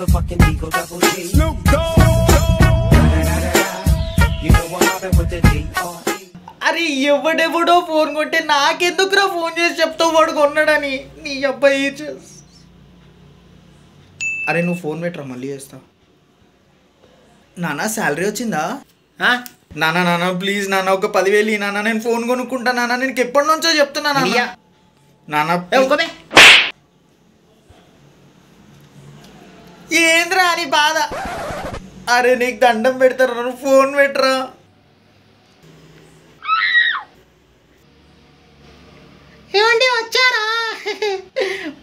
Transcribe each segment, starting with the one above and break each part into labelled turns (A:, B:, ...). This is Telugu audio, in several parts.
A: motherfucking Eagle Double G. Snoop Dogg. You know what happened with the D.R.E.
B: అరే ఎవడెవడో ఫోన్ కొంటే నాకెందుకురా ఫోన్ చేసి చెప్తావు వాడు కొన్నాడని నీ అబ్బాయి. అరే నువ్వు ఫోన్ పెట్టరా మళ్ళీ చేస్తా. నాన్న శాలరీ వచ్చిందా? నాన్న నాన్న ప్లీజ్ నాన్న ఒక 10,000 నాన్న, నేను ఫోన్ కొనుక్కుంటా నాన్న, నేను ఎప్పటి నుంచో చెప్తున్నా నాన్న. నాన్న ఏంద్రా అని బాధ. అరే నీకు దండం పెడతారా, నువ్వు ఫోన్ పెట్టరా.
C: ఏమండి వచ్చారా?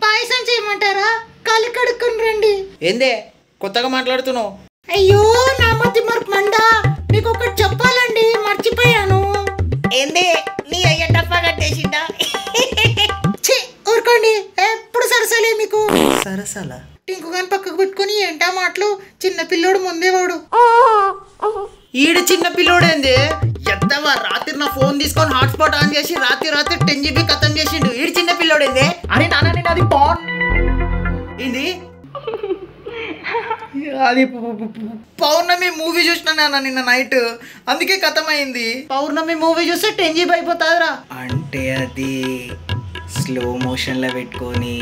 C: పాయసం చేయమంటారా? కాలు కడుక్కుని రండి.
B: ఏందే కొత్తగా మాట్లాడుతున్నావు?
C: అయ్యో నా మతి మరపు మండా, మీకు ఒకటి చెప్పాలండి మర్చిపోయాను.
B: ఏందే నీ అయ్య డబ్బా కట్టేసిందా?
C: ఊరుకోండి, ఎప్పుడు సరసలే మీకు.
B: సరసలా?
C: టింకు గాని పక్కకు పెట్టుకుని ఏంటా మాటలు, చిన్న పిల్లోడు ముందేవాడు.
B: ఈడు చిన్న పిల్లోడేంది ఎద్దవా, రాత్రి నా ఫోన్ తీసుకొని హాట్స్పాట్ ఆన్ చేసి రాత్రి 10 GB ఖతం చేసిండు. ఈడు చిన్న పిల్లోడేంది? అరే నాన్న నేను అది ఏంది అది పౌర్ణమి మూవీ చూసిన నాన్న నిన్న నైట్, అందుకే కథమైంది. పౌర్ణమి మూవీ చూస్తే 10 GB అయిపోతుందిరా. అంటే అది స్లో మోషన్లో పెట్టుకొని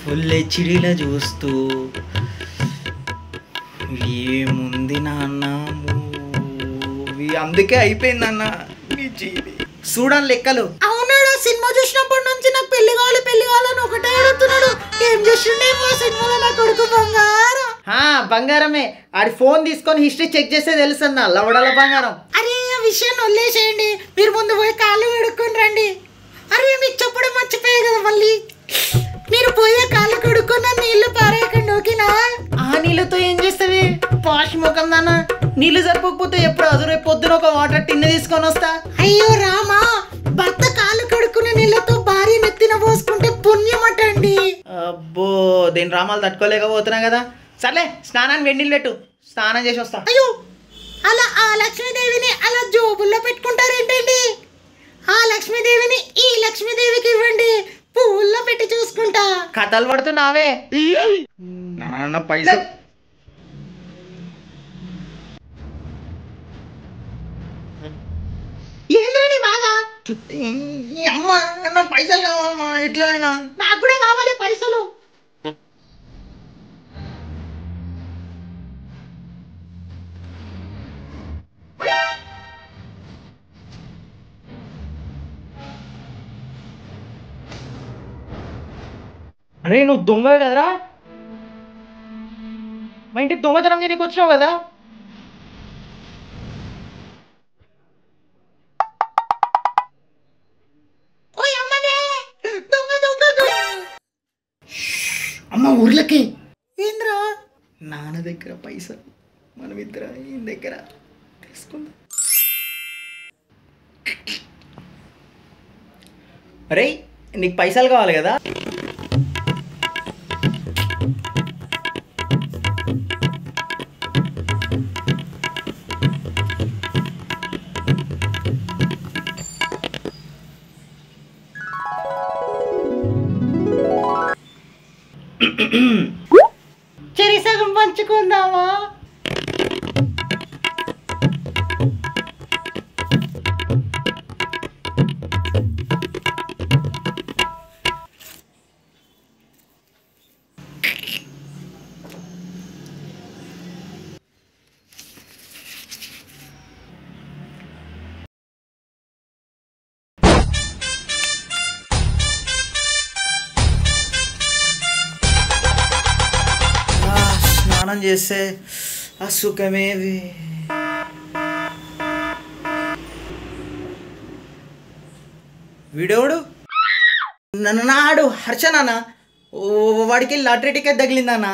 B: ఫుల్ హెచ్డీలో చూస్తూ ఏముంది నాన్న మూవీ, అందుకే అయిపోయిందన్న నీ జీవి. చూడాలి లెక్కలు.
C: అవునాడు, సినిమా చూసినప్పటి నుంచి నాకు పెళ్లి కావాలని ఒకటే అడుగుతున్నాడు. ఏం చేసిండేమో సినిమాలో నా కొడుకు బంగారం.
B: బంగారమే. ఆడి ఫోన్ తీసుకొని హిస్టరీ చెక్ చేస్తే తెలుసన్నా లవడల బంగారం.
C: అరే ఆ విషయాన్ని వదిలేసేయండి, మీరు ముందు పోయి కాళ్ళు కడుక్కొని రండి. అరే మీకు చెప్పడం మర్చిపోయా కదా, మళ్ళీ మీరు పోయే కాళ్ళు కడుక్కున్న నీళ్లు పారేయకండి ఓకేనా?
B: ఆ నీళ్ళతో ఏం చేస్తావి పాష్ ముఖం దాన్న? నీళ్ళు సరిపోకపోతే ఎప్పుడు అదురు పొద్దున ఒక వాటర్ టిన్ను తీసుకొని వస్తా.
C: అయ్యో రామా, భర్త కాళ్ళు కడుక్కునే నీళ్ళతో భార్య నెత్తిన పోసుకుంటే పుణ్యమటండి.
B: అబ్బో దీని రామాలు తట్టుకోలేకపోతున్నా కదా. సర్లే స్నానాన్ని వెన్నీళ్ళు పెట్టు, స్నానం చేసి వస్తా.
C: అయ్యో అలా ఆ లక్ష్మీదేవిని అలా జోబుల్లో పెట్టుకుంటారేంటండి? ఆ లక్ష్మీదేవిని ఈ లక్ష్మీదేవికి ఇవ్వండి, పువ్వుల్లో పెట్టి చూసుకుంటా.
B: కథలు పడుతున్నావే నాన్న. పైసలు
C: ఏంద్రని బాగా
B: పైసలు కావాలమ్మా, ఎట్లా అయినా
C: నాకు కూడా కావాలి పైసలు.
B: అరే నువ్వు దొంగ కదరా, మా ఇంటికి దొంగతనం చేయడానికి వచ్చినావు కదా.
C: అమ్మ ఊర్లకి
B: ఏంద్రా నాన్న దగ్గర పైసలు, మనమిద్దరం ఈయన దగ్గర తీసుకుందాం. అరే నీకు పైసలు కావాలి కదా,
C: చెరి సగం పంచుకుందామా?
B: స్నానం చేస్తే ఆ సుఖమేవి. వీడెవడు? నాడు హర్ష నాన్న, వాడికి లాటరీ టికెట్ తగిలిందన్న,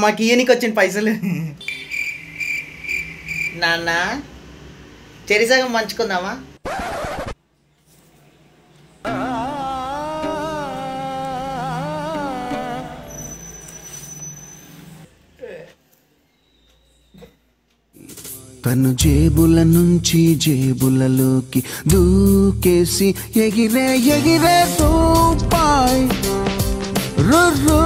B: మాకు ఇయనికి వచ్చిన పైసలు. నాన్న చెరిసగం పంచుకుందామా?
D: తను జేబుల నుంచి జేబులలోకి దూకేసి ఎగిరే ఎగిరే తూపాయ్ రో